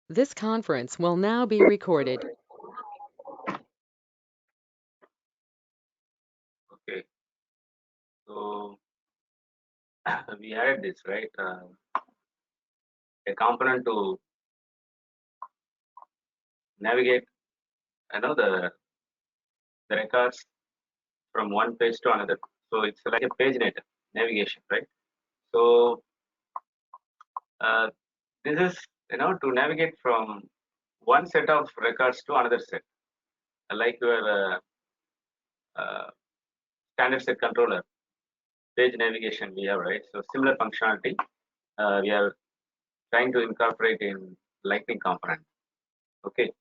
This conference will now be recorded. Okay, so we added this, right? A component to navigate, the records from one page to another. So it's like a page net navigation, right? So uh, this is to navigate from one set of records to another set, like your uh, standard set controller page navigation we have, right? So similar functionality we are trying to incorporate in Lightning component. Okay,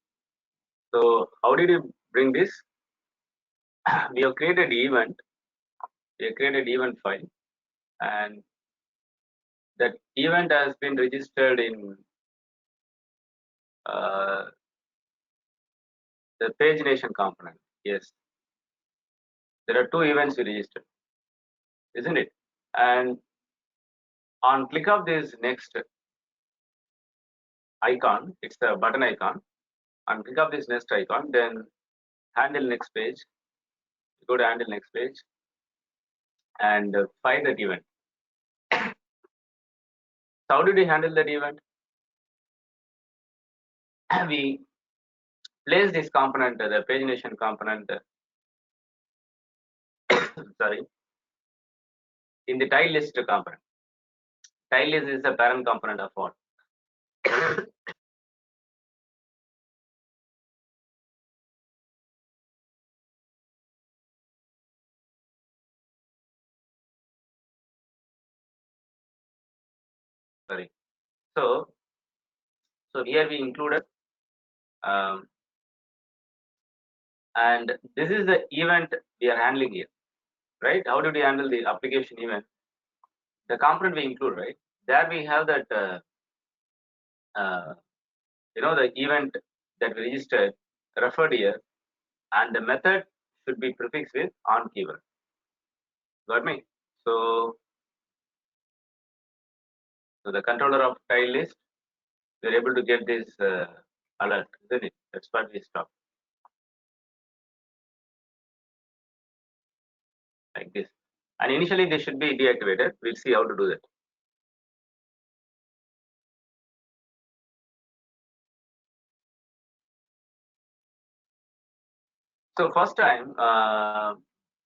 so how did you bring this? We have created event. We have created event file, and that event has been registered in uh, the pagination component. Yes, there are two events we registered, isn't it? And on click of this next icon, it's a button icon. On click of this next icon, then handle next page. Go to handle next page and find that event. So how did we handle that event? We place this component, the pagination component, sorry, in the tile list component. Tile list is the parent component of what? Sorry. So, so here we included, um, and this is the event we are handling here, right? How did we handle the application event? The component we include, right? There we have that, uh, the event that we registered referred here, and the method should be prefixed with on keyword. Got me? So, so the controller of tile list, we're able to get this alert, isn't it? That's what we stop like this. And initially they should be deactivated. We'll see how to do that. So first time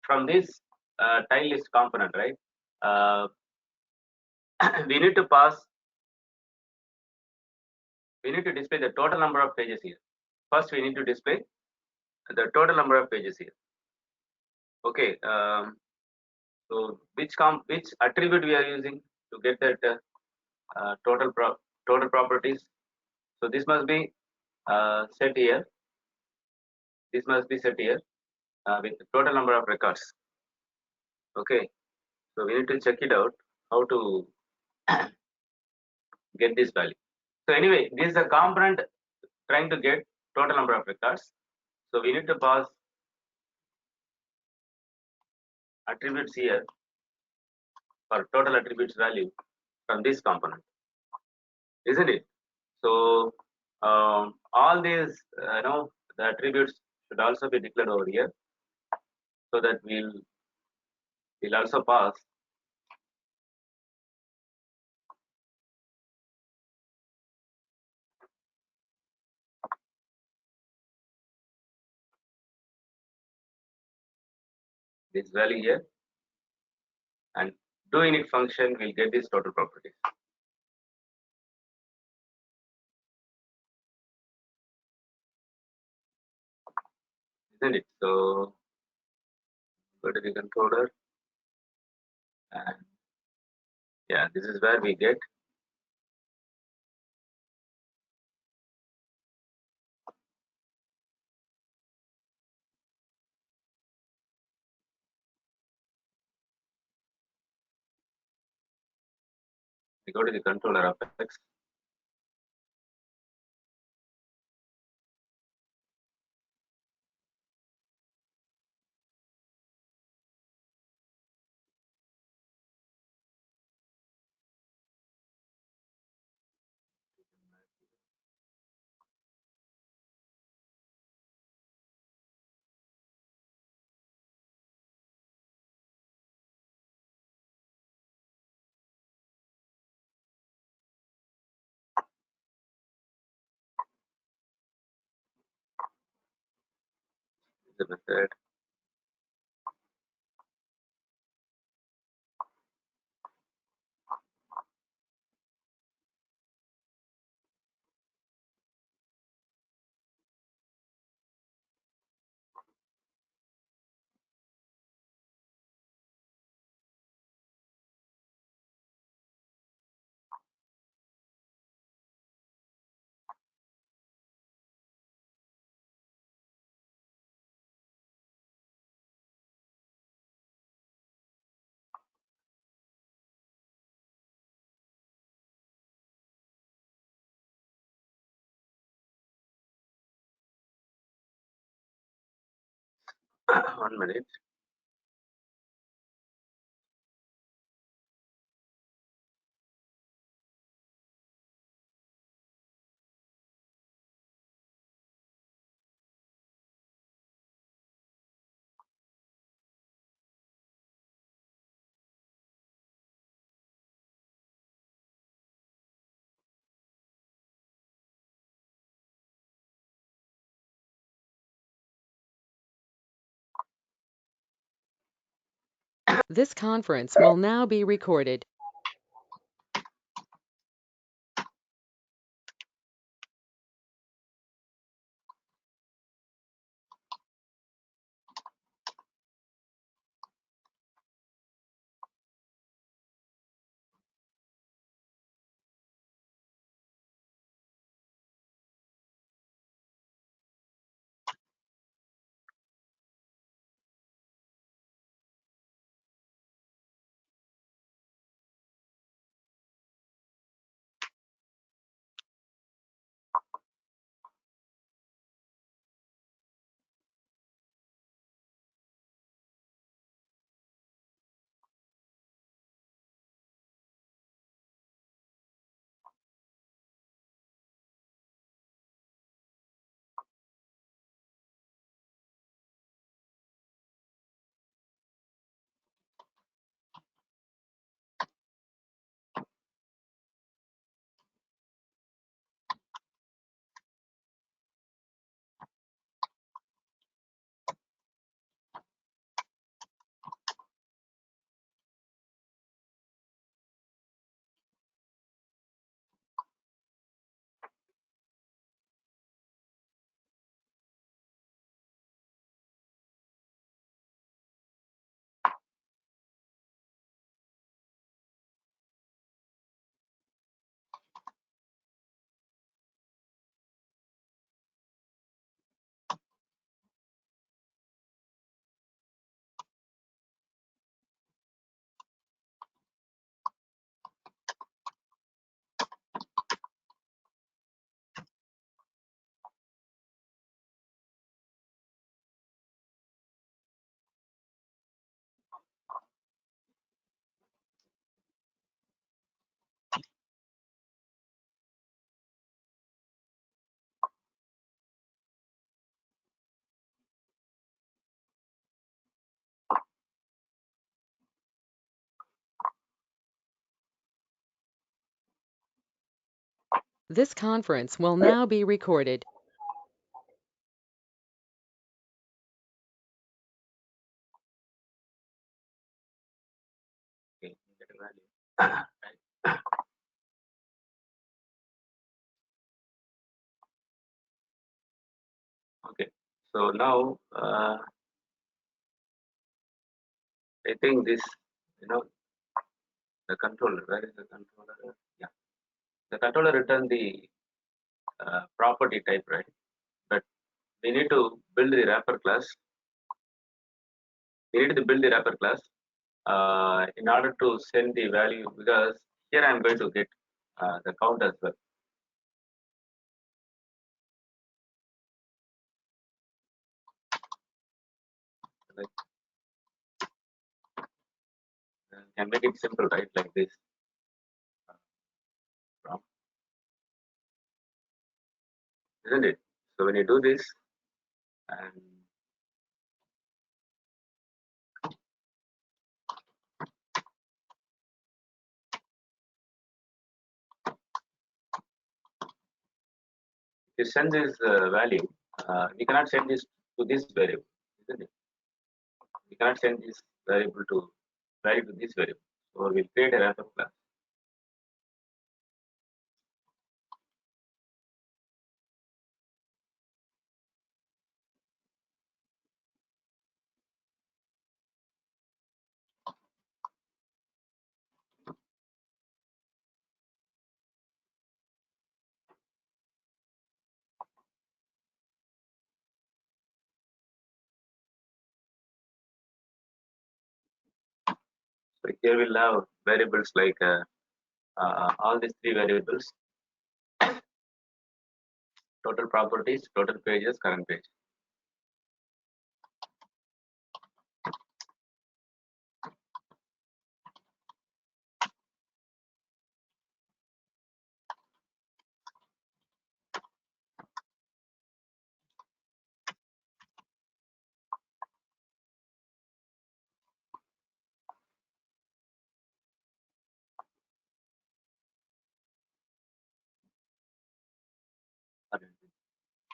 from this tile list component, right? Uh, we need to pass. We need to display the total number of pages here. First, we need to display the total number of pages here. Okay. So which attribute we are using to get that total properties? So this must be set here. This must be set here with the total number of records. Okay. So we need to check it out how to get this value. So anyway, this is a component trying to get total number of records. So we need to pass attributes here for total attributes value from this component, isn't it? So all these, the attributes should also be declared over here, so that we'll also pass this value here, and do init function will get this total properties, isn't it? So go to the controller, and yeah, this is where we get. We go to the controller of X. the method. One minute. This conference will now be recorded. This conference will now be recorded. Okay, get a value. Right. Okay, so now I think this, you know, the controller. Where is the controller? Yeah, the controller returned the property type, right? But we need to build the wrapper class. We need to build the wrapper class in order to send the value, because here I am going to get the count as well. Like, can make it simple, right? Like this. From, isn't it? So when you do this, and you send this value, we cannot send this to this variable. isn't it? We cannot send this variable to value to this variable. So we'll create a wrapper class. So here we'll have variables like all these three variables: total properties, total pages, current page.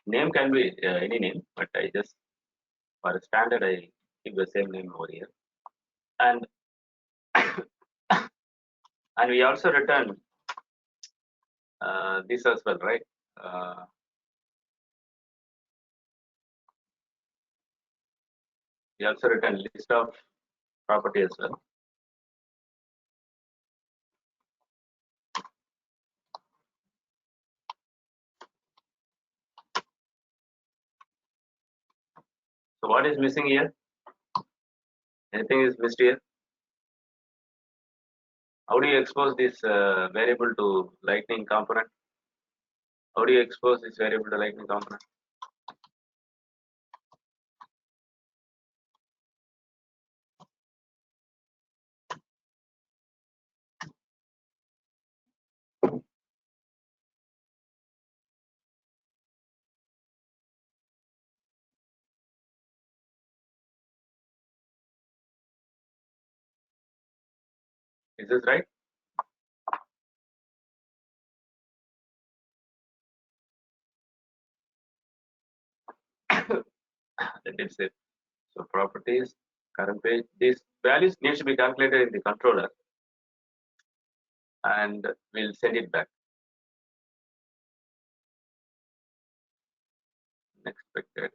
Name can be any name, but I just for a standard I keep the same name over here. And and we also return this as well, right? Uh, we also return list of property as well. So what is missing here? Anything is missed here? How do you expose this variable to lightning component? How do you expose this variable to lightning component? Is this right? That is it. So properties, current page, these values needs to be calculated in the controller and we'll send it back. Expected.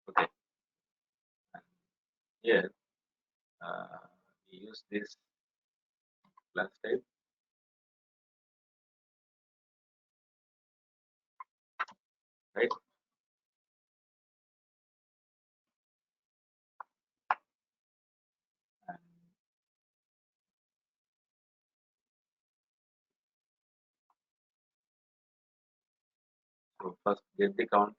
Okay. Here we use this class type, right? And so first get the count.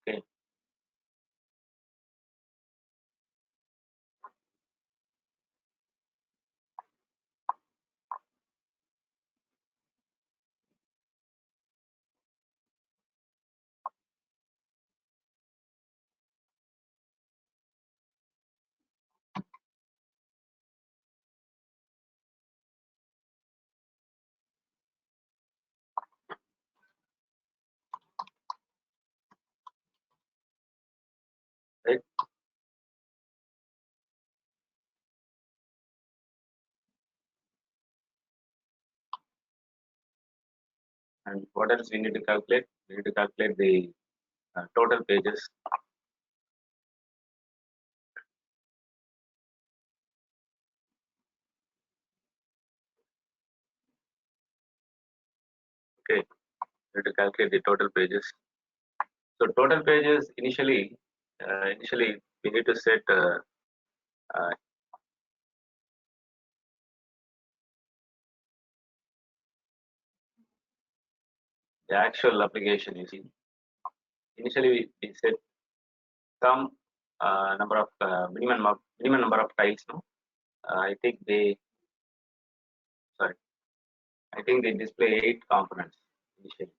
Okay. Right. And what else we need to calculate? We need to calculate the total pages. Okay. We need to calculate the total pages. So total pages initially we need to set the actual application you see. Initially, we set some number of minimum number of tiles. No, I think they sorry. I think they display 8 components initially.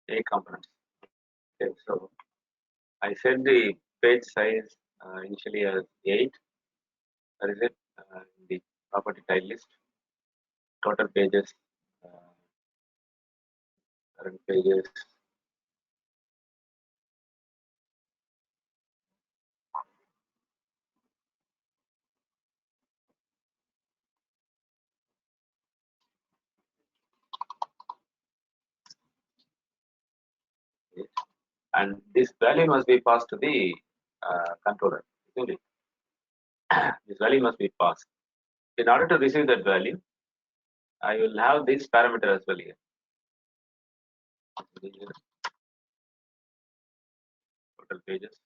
Eight components. Okay, so I set the page size initially as 8. That is it. In the property tile list, total pages, uh, current pages. And this value must be passed to the controller, isn't it? This value must be passed. In order to receive that value, I will have this parameter as well here. Total pages.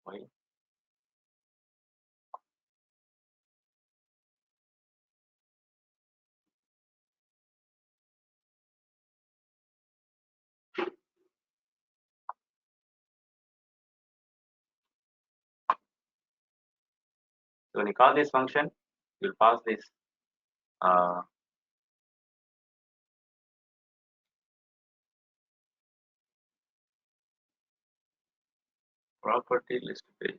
Fine. So when you call this function, you'll pass this uh, property list page.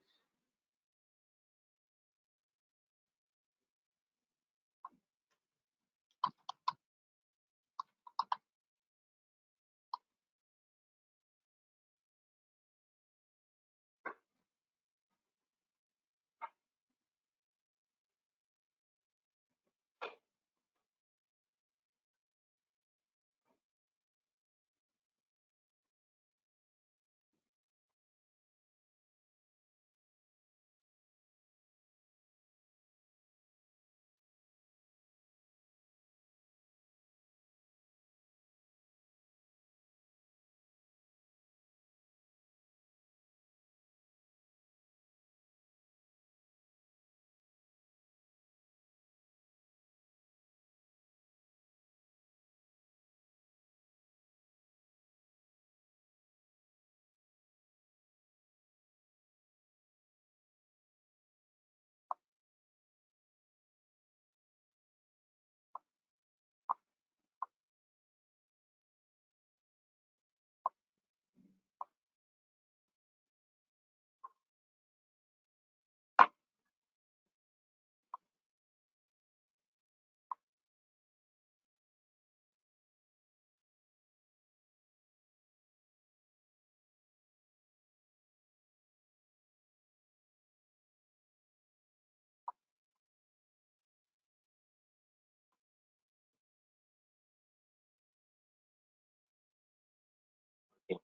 Okay.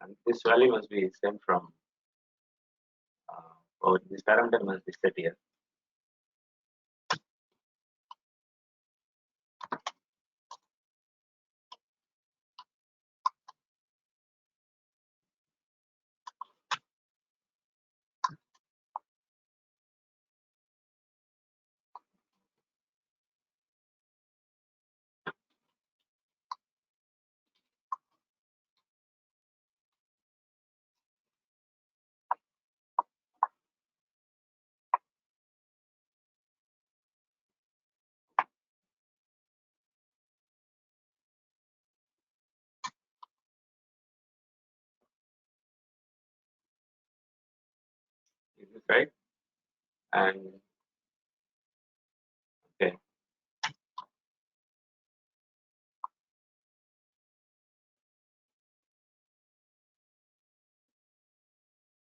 And this value must be sent from, or this parameter must be set here. Is this right? And okay.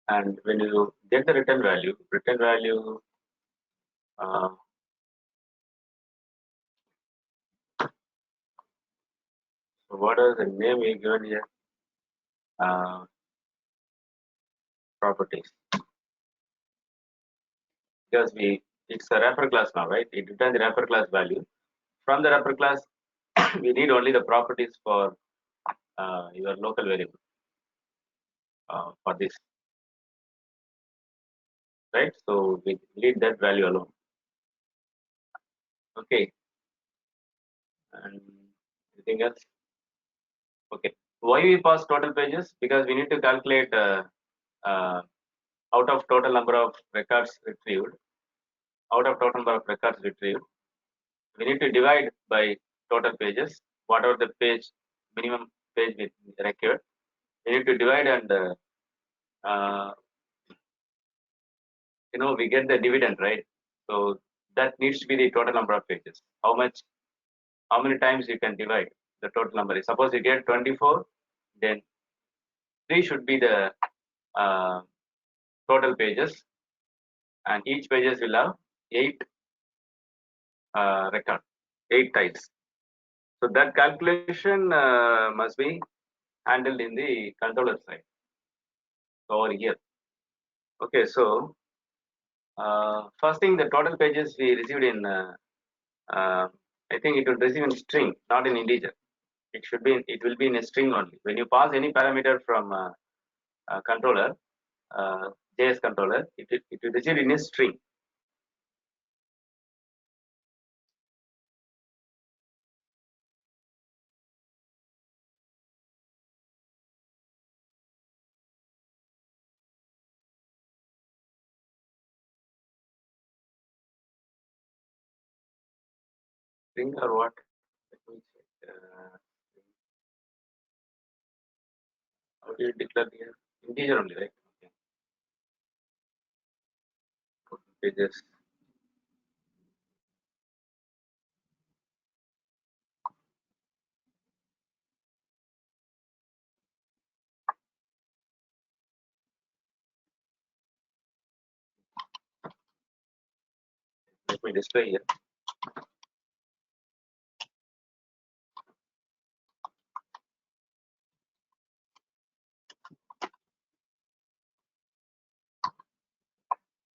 And when you get the return value, uh, so what is the name we given here? Uh, Properties. because it's a wrapper class now, right? It returns the wrapper class value. From the wrapper class, we need only the properties for your local variable for this, right? So we need that value alone. Okay, and anything else? Okay. Why we pass total pages? Because we need to calculate uh, out of total number of records retrieved. Out of total number of records retrieved, we need to divide by total pages. Whatever the page minimum page we required, we need to divide and uh, we get the dividend, right? So that needs to be the total number of pages. How many times you can divide the total number? Suppose you get 24, then 3 should be the uh, total pages, and each pages will have 8 record, 8 types. So that calculation must be handled in the controller side. So over here. Okay, so first thing, the total pages we received in, I think it will receive in string, not in integer. It will be in a string only. When you pass any parameter from controller, JS controller, it will receive in a string. String or what? Let me check. How do you declare here? Integer only, right? Okay. Total pages. Let me display here.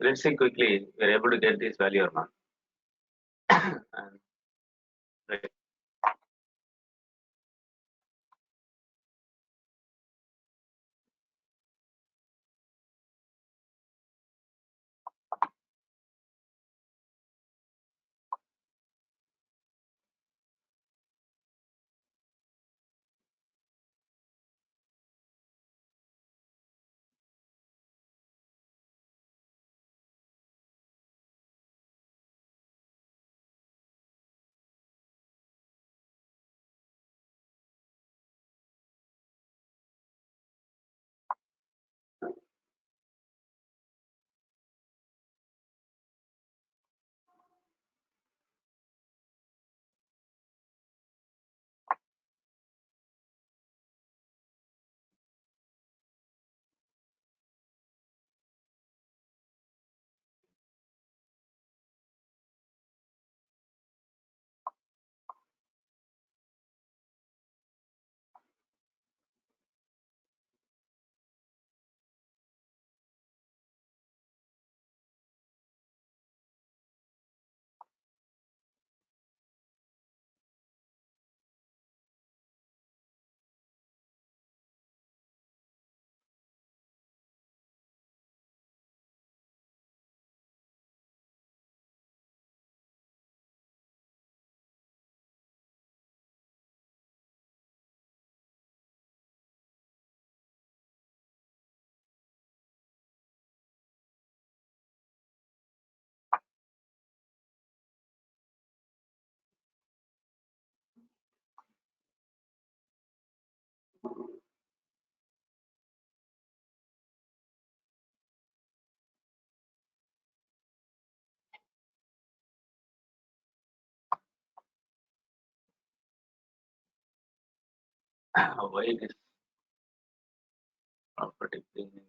Let's see quickly we're able to get this value or not. And, right. Why this property thing is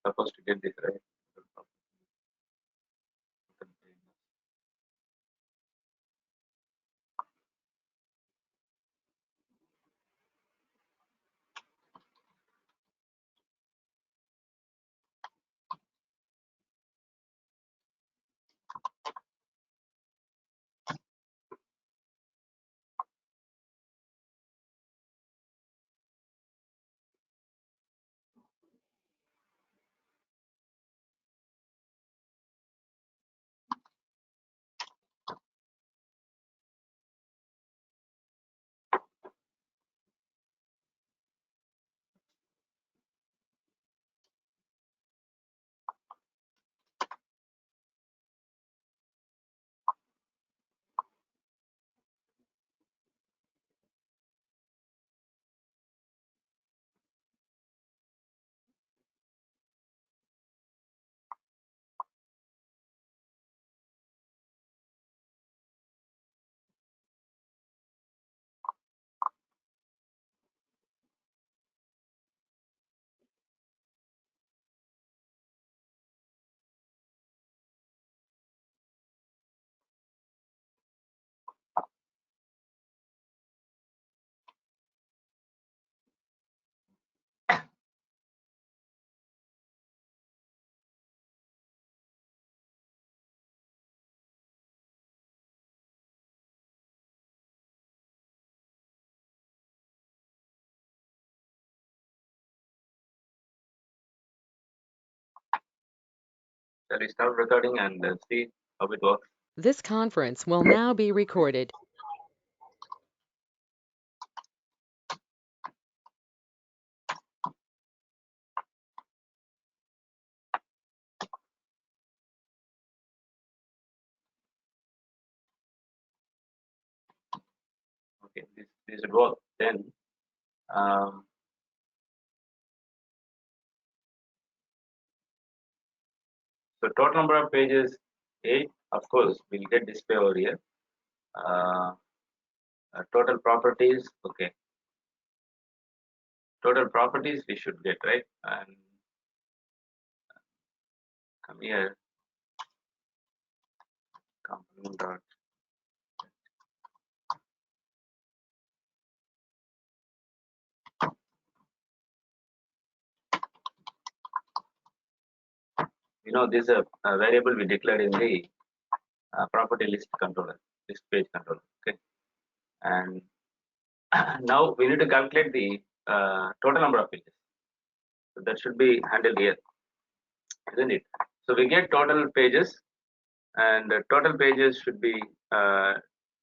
supposed to get this right? Shall we start recording and see how it works? This conference will now be recorded. Okay, this should work. Then um, so total number of pages 8. Of course, we'll get display over here. Uh, Total properties. Okay, total properties we should get, right? And come here. Component dot. This is a variable we declared in the property list controller, list page controller. Okay, and now we need to calculate the total number of pages. So that should be handled here, isn't it? So we get total pages, and total pages should be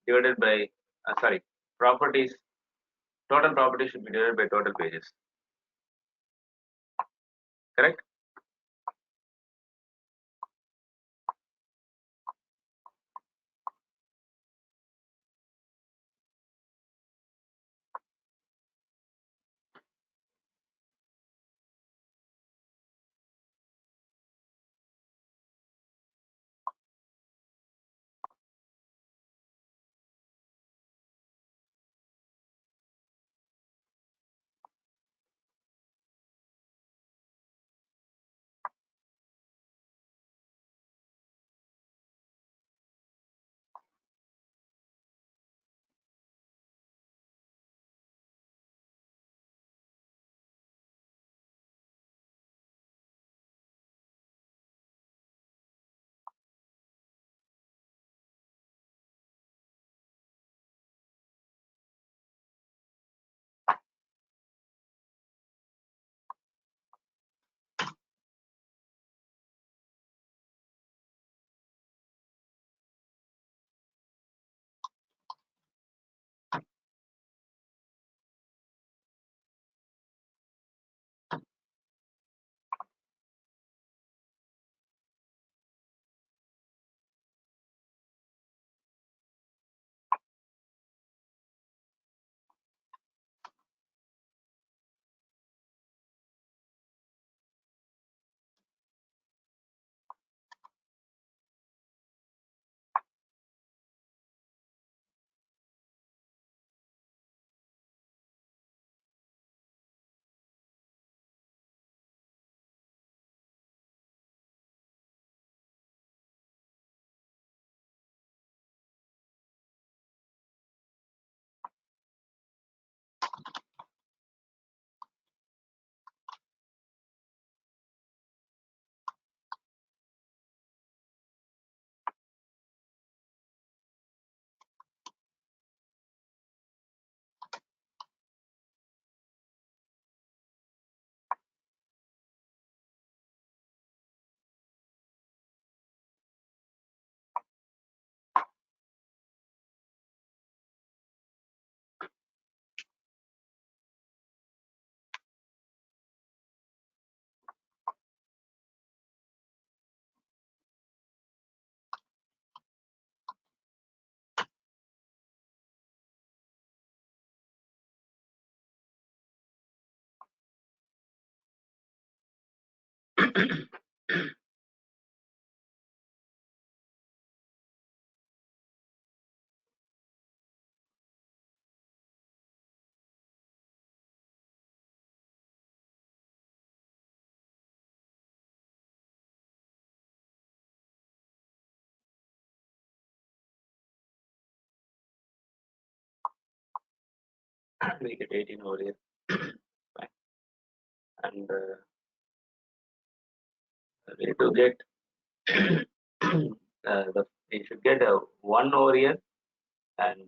divided by sorry, properties. Total properties should be divided by total pages. Correct? We get 18 over here. Fine. And we need to get we should get a 1 over here and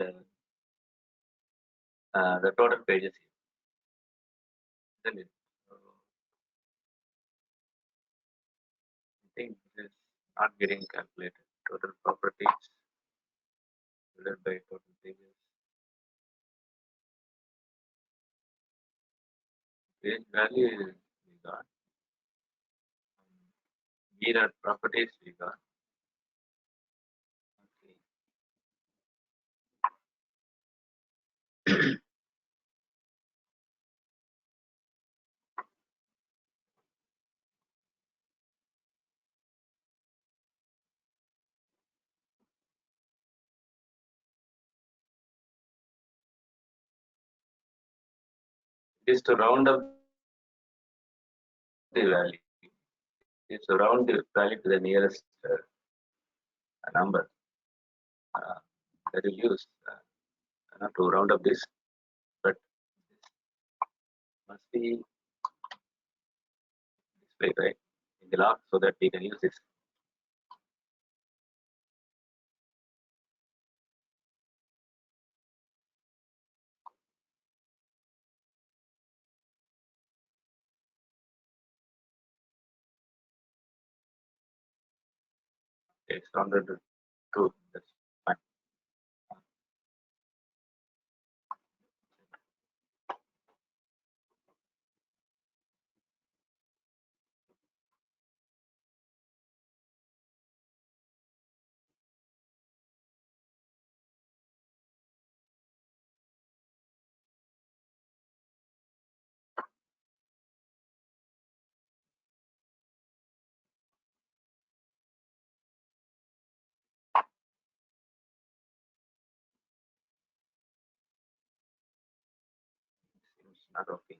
the total pages here. Isn't it? So I think this. not getting calculated. Total properties divided by total pages. Page value we got. Mirror properties we got. Okay. It is to round up the value. It is to round the value to the nearest number uh, that you use to round up this, but must be displayed right in the log so that we can use this. It's rounded to true. That's fine. It's not okay.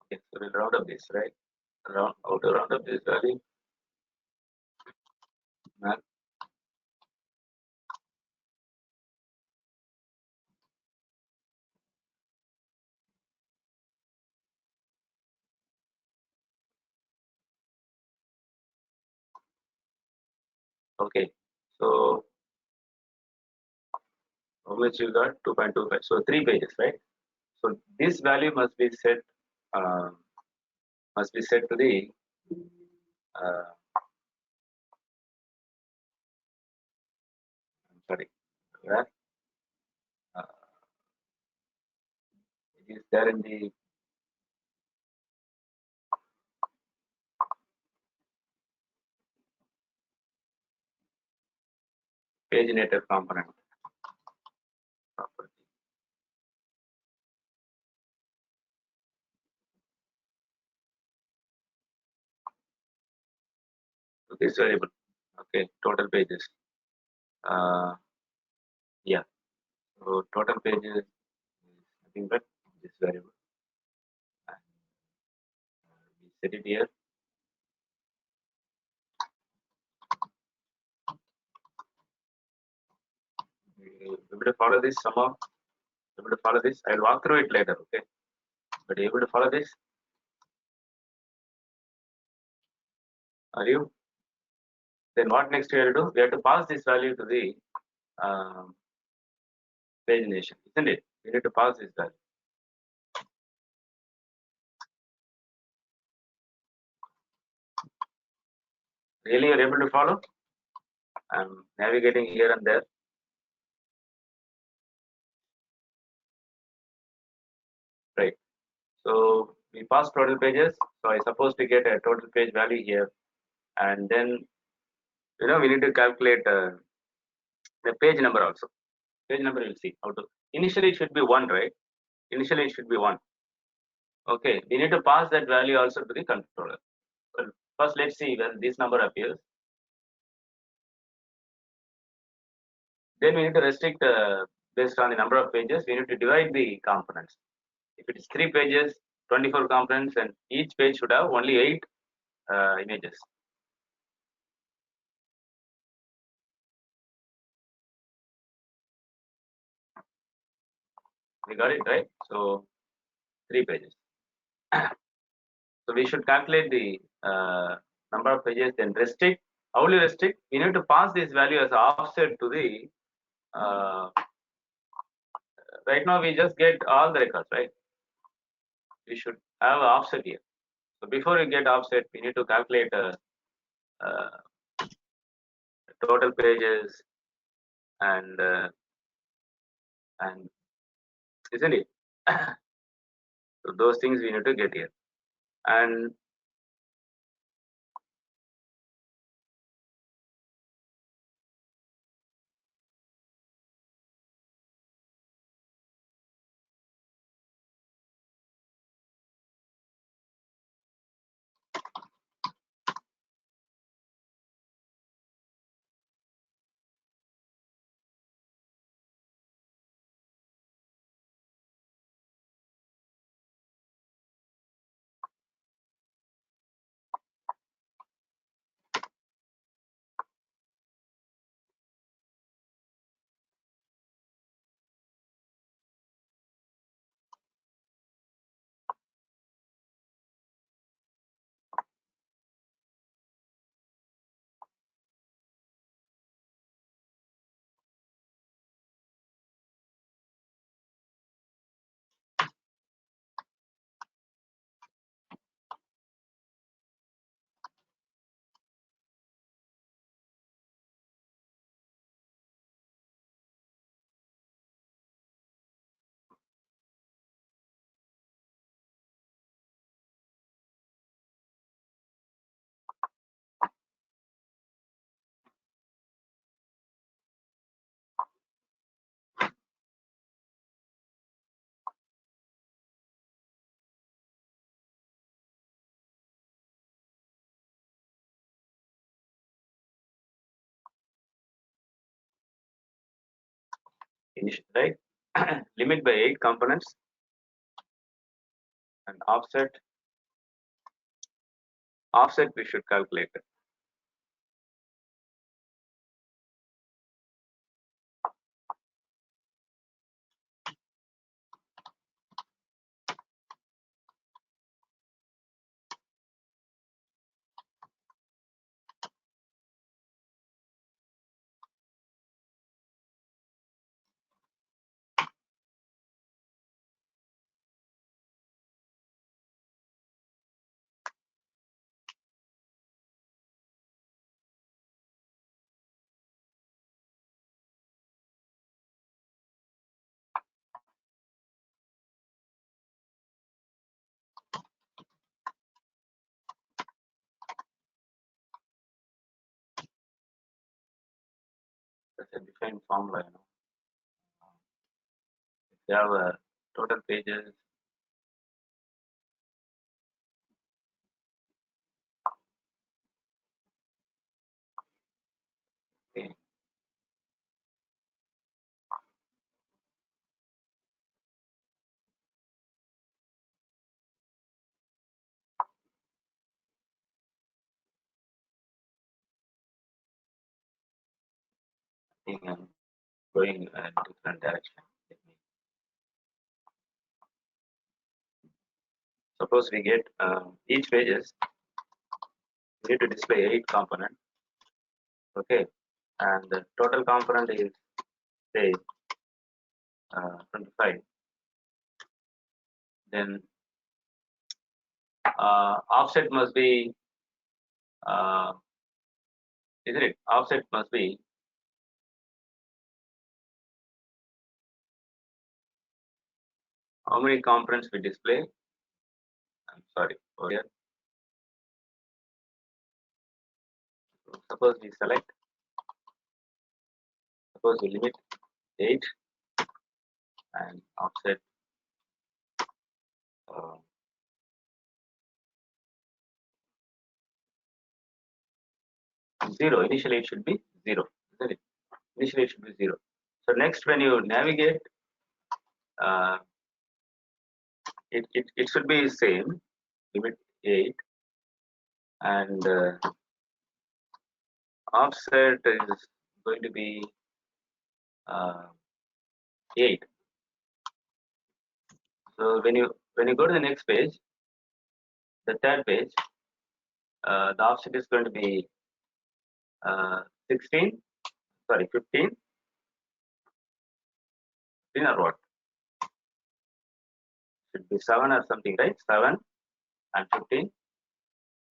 Okay, so we'll round up this, right? Round how to round up this value. Math. Okay, so how much you got? 2.25. So 3 pages, right? So this value uh, must be set to the uh, I'm sorry, where uh, it is there in the paginator component property. So this variable, okay, total pages. Uh, Yeah. So total pages is nothing but this variable. And we set it here. We able to follow this somehow. Able to follow this. I'll walk through it later. Okay. But able to follow this? Are you? Then what next we have to do? We have to pass this value to the um, pagination, isn't it? We need to pass this value. Really, you're able to follow? I'm navigating here and there. Right. So we pass total pages. So I supposed to get a total page value here, and then we need to calculate the page number also. Page number you'll see how to. Initially it should be one, right? Initially it should be one. Okay, we need to pass that value also to the controller. Well, first let's see when this number appears. Then we need to restrict based on the number of pages. We need to divide the components. If it is 3 pages, 24 components, and each page should have only 8 images. We got it right. So 3 pages. So we should calculate the number of pages, then restrict. How will you restrict? We need to pass this value as offset to the. Right now we just get all the records, right? We should have offset here. So before you get offset, we need to calculate uh, total pages and and isn't it? So those things we need to get here. And right, limit by 8 components and offset we should calculate it. That's a defined formula. If you have total pages, okay, think I'm going in a different direction. Suppose we get each pages, we need to display 8 components. Okay, and the total component is say 25. Then offset must be, uh, isn't it? Offset must be how many components we display. I'm sorry, over here. Suppose we select, suppose we limit 8 and offset uh, 0. Initially it should be 0, isn't it? Initially it should be 0. So next, when you navigate, uh, it should be same, limit 8, and offset is going to be 8. So when you go to the next page, the third page, the offset is going to be 16, sorry, 15, 15 or what? Should be 7 or something, right? 7 and 15,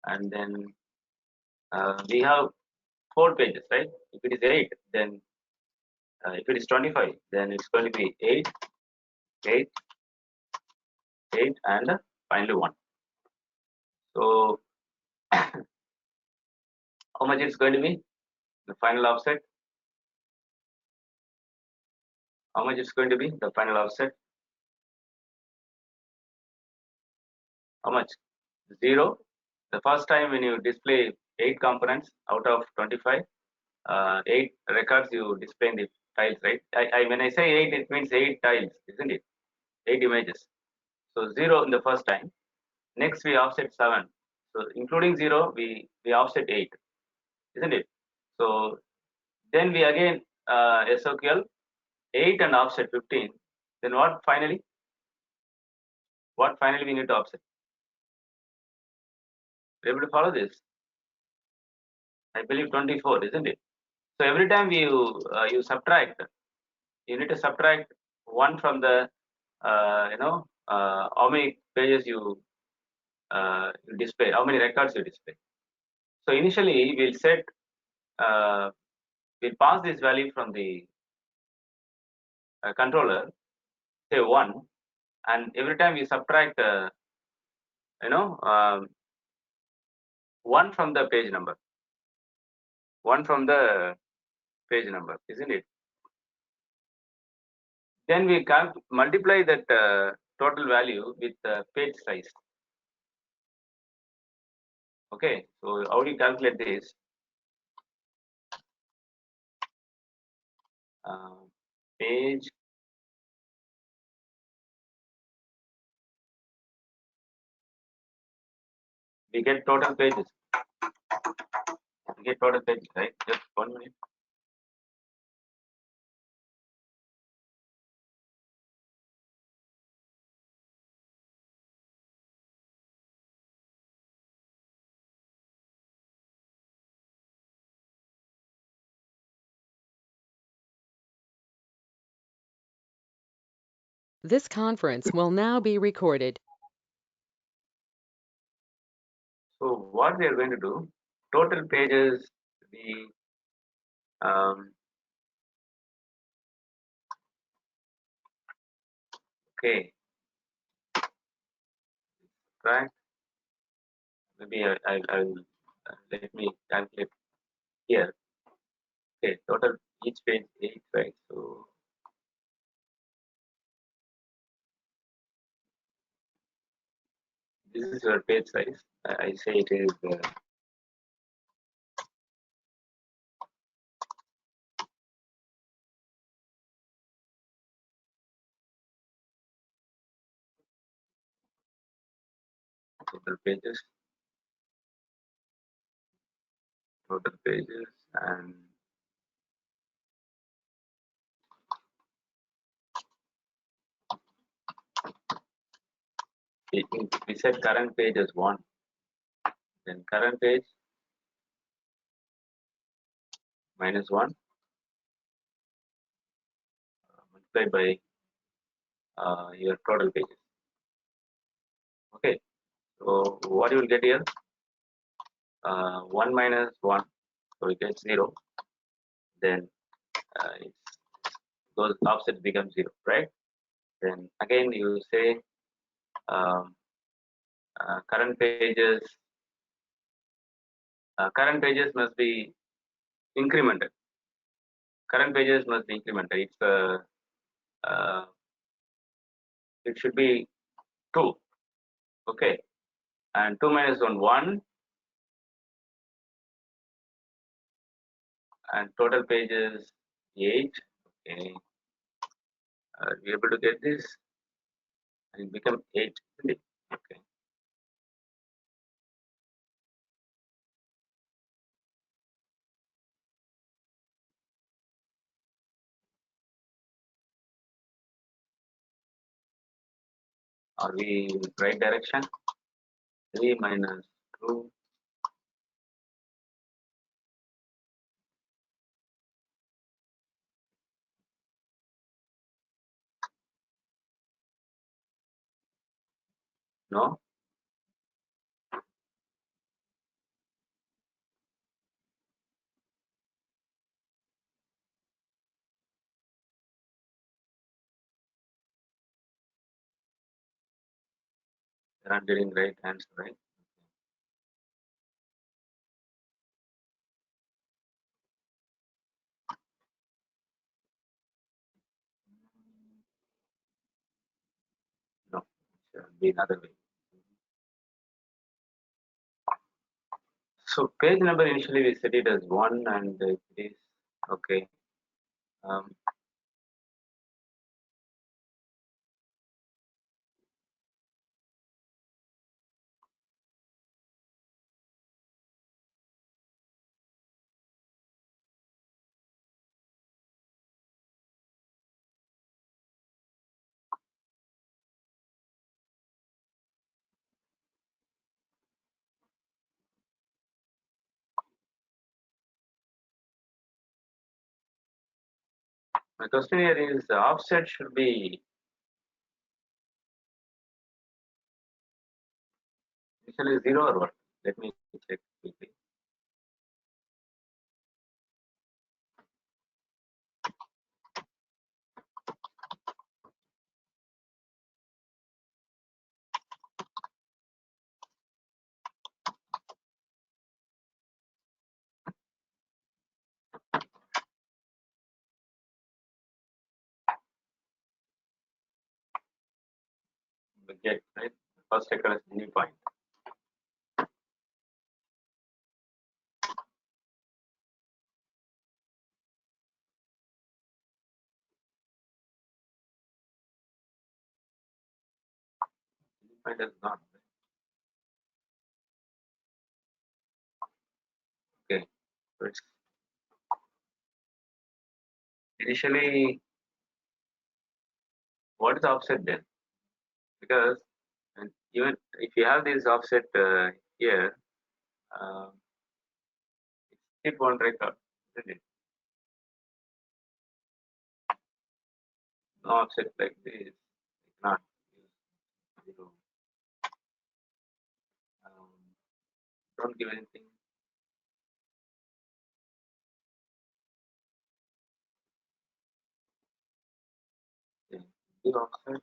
and then we have 4 pages, right? If it is 8, then if it is 25, then it's going to be 8, 8, 8, and finally 1. So how much it's going to be? The final offset. How much it's going to be? The final offset. How much? 0. The first time when you display 8 components out of 25, 8 records you display in the tiles, right? When I say 8, it means 8 tiles, isn't it? 8 images. So 0 in the first time. Next we offset 7. So including 0, we offset 8, isn't it? So then we again SOQL 8 and offset 15. Then what finally? What finally we need to offset? We're able to follow this? I believe 24, isn't it? So every time you subtract, you need to subtract 1 from the how many pages you display, how many records you display. So initially we'll set, we'll pass this value from the controller, say 1, and every time you subtract you know um, 1 from the page number, 1 from the page number, isn't it? Then we can multiply that total value with the page size. Okay, so how do you calculate this? Page we get total pages. We get total pages, right? Just 1 minute. This conference will now be recorded. So what we are going to do? Total pages. We okay. Right. Maybe I'll let me calculate here. Okay, total each page 8, right? So this is your page size. I say it is total pages, and we said current page as 1, then current page minus 1 multiplied by your total pages. Okay, so what you will get here, 1 minus 1, so we get 0, then those offset becomes 0, right? Then again you say um, current pages must be incremented. Current pages must be incremented. Uh, it should be 2, okay, and 2 minus 1 1, and total pages 8. Okay, we able to get this, and it become 8. Okay, are we in right direction? 3 minus 2, no, you're not getting right answer, right? No, it should be another way. So page number initially we set it as 1, and it is okay. Um, my question here is the offset should be initially 0 or what? Let me check quickly. We get right. First record is any point. Any point is not. Okay. So it's initially, what is offset then? Because even if you have this offset here, uh, skip one record, isn't it? No offset like this, it's not use 0. Um, don't give anything. Okay. Give offset.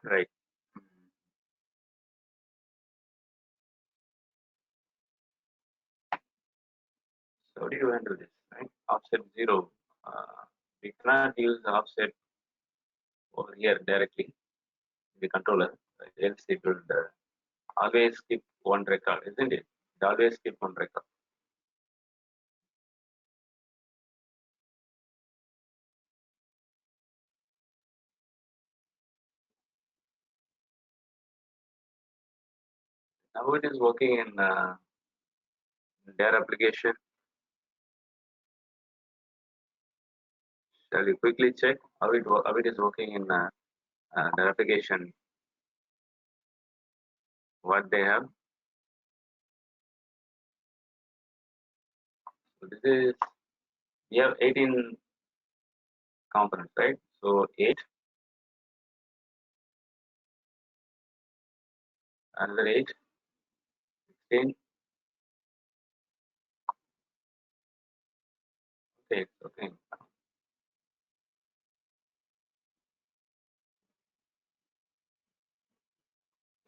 Right. So how do you handle this? Right? Offset 0. We cannot use offset over here directly in the controller. Else it will always skip one record, isn't it? It always skip one record. Now it is working in their application. Shall you quickly check how it is working in their application? What they have. So this is we have 18 components, right? So 8, another 8, 16. Okay, it's okay.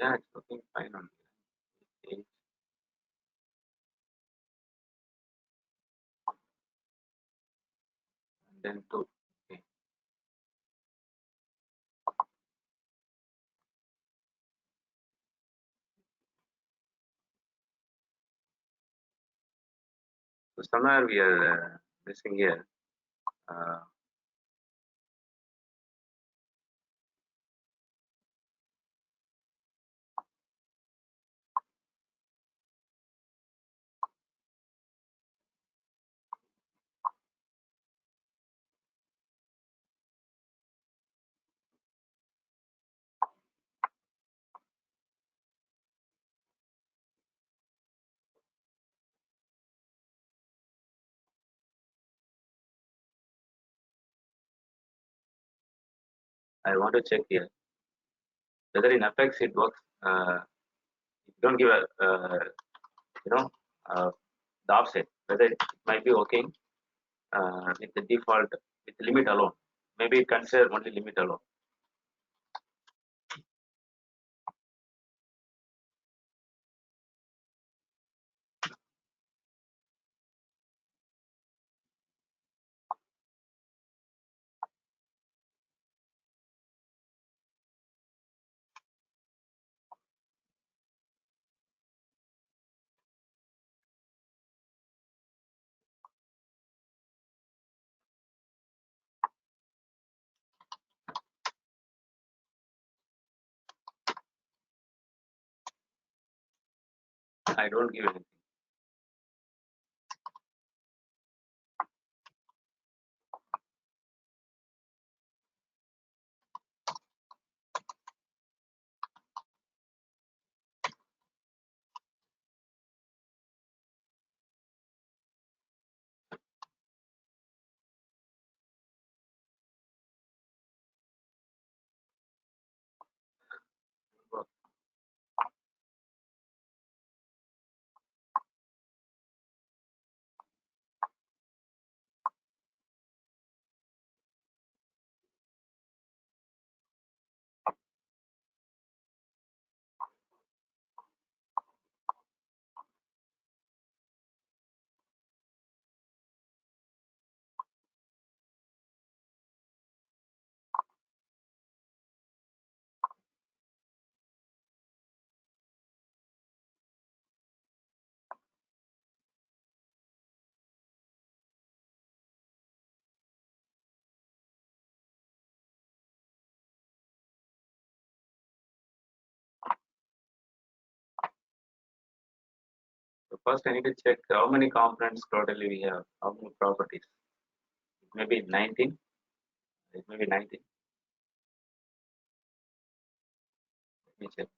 Yeah, it's working fine on 8 and then 2. Okay. So somewhere we are missing here. Uh, I want to check here whether in Apex it works. If you don't give a you know uh, the offset, whether it might be working with the default with the limit alone. Maybe it consider only limit alone. I don't give anything. So first I need to check how many components totally we have, how many properties. It may be 19. It may be 19. Let me check.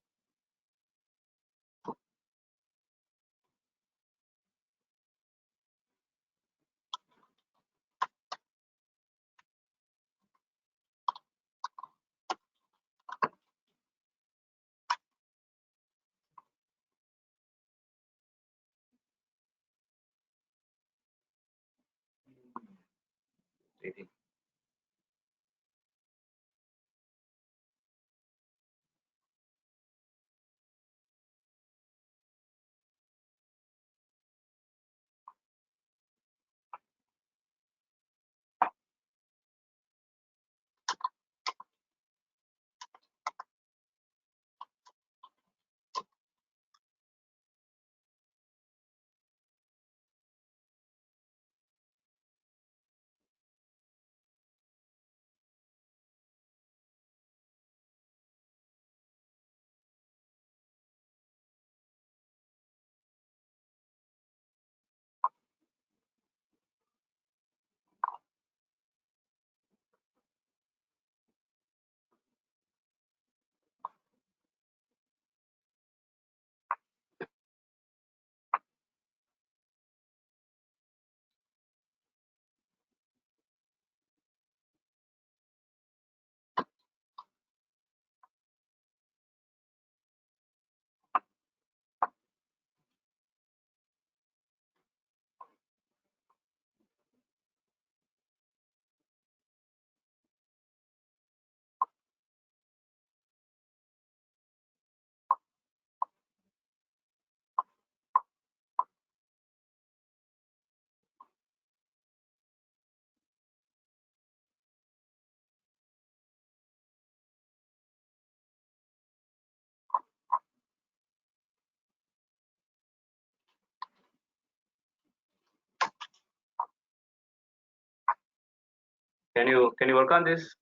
Can you work on this?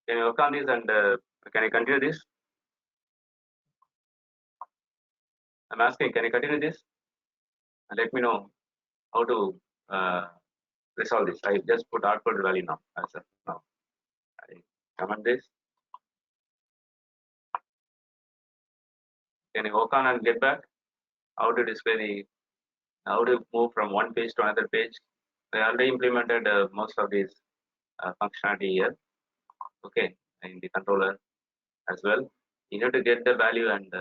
Can you work on this and can I continue this? I'm asking, can you continue this? And let me know how to resolve this. I just put output value now as of now. I comment this. Can you work on and get back? How to display the, how to move from one page to another page? I already implemented most of these functionality here. Okay, in the controller as well. You need to get the value and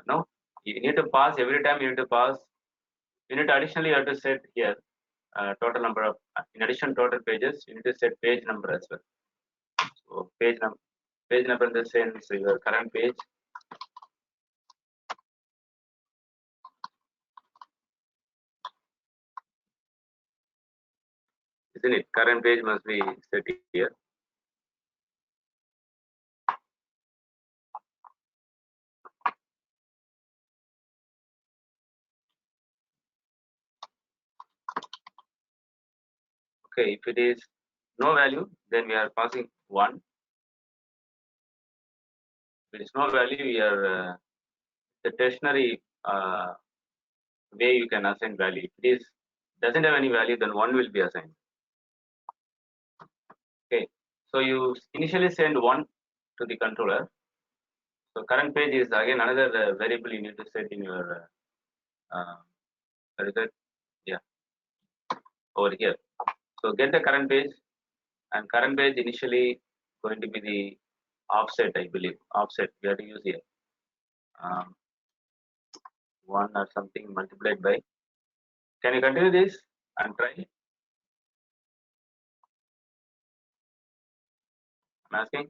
no, you need to pass every time. You need to pass. You need to additionally you have to set here total number of in addition total pages. You need to set page number as well. So page number in the sense your current page. Isn't it? Current page must be set here. Okay, if it is no value, then we are passing 1. If it is no value, we are the tertiary way you can assign value. If it is doesn't have any value, then 1 will be assigned. Okay, so you initially send 1 to the controller. So current page is again another variable you need to set in your what is that? Yeah, over here. So get the current page, and current page initially going to be the offset, I believe. Offset we have to use here. 1 or something multiplied by. Can you continue this and try? I'm asking.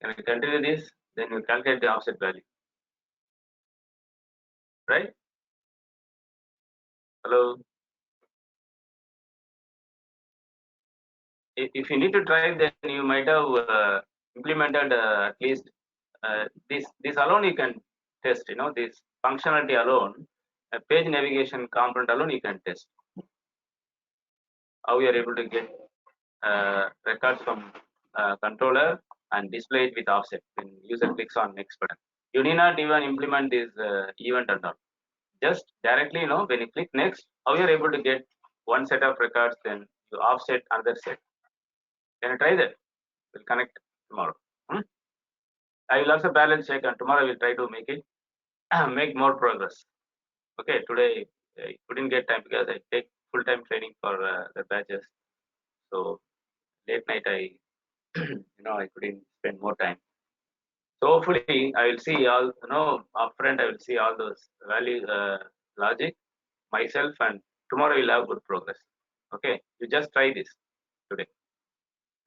Can you continue this? Then you calculate the offset value. Right? Hello. If you need to try, then you might have implemented at least this alone you can test. You know, this functionality alone, a page navigation component alone you can test. How you are able to get records from controller and display it with offset when user clicks on next button. You need not even implement this event or not. Just directly, you know, when you click next, how you are able to get one set of records, then you offset another set. Can you try that? We'll connect tomorrow. I will also balance check, and tomorrow I will try to make it make more progress. Okay, today I couldn't get time because I take full-time training for the batches. So late night I I couldn't spend more time. So hopefully I will see all upfront. I will see all those value logic myself, and tomorrow I will have good progress. Okay, you just try this today.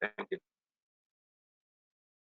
Thank you.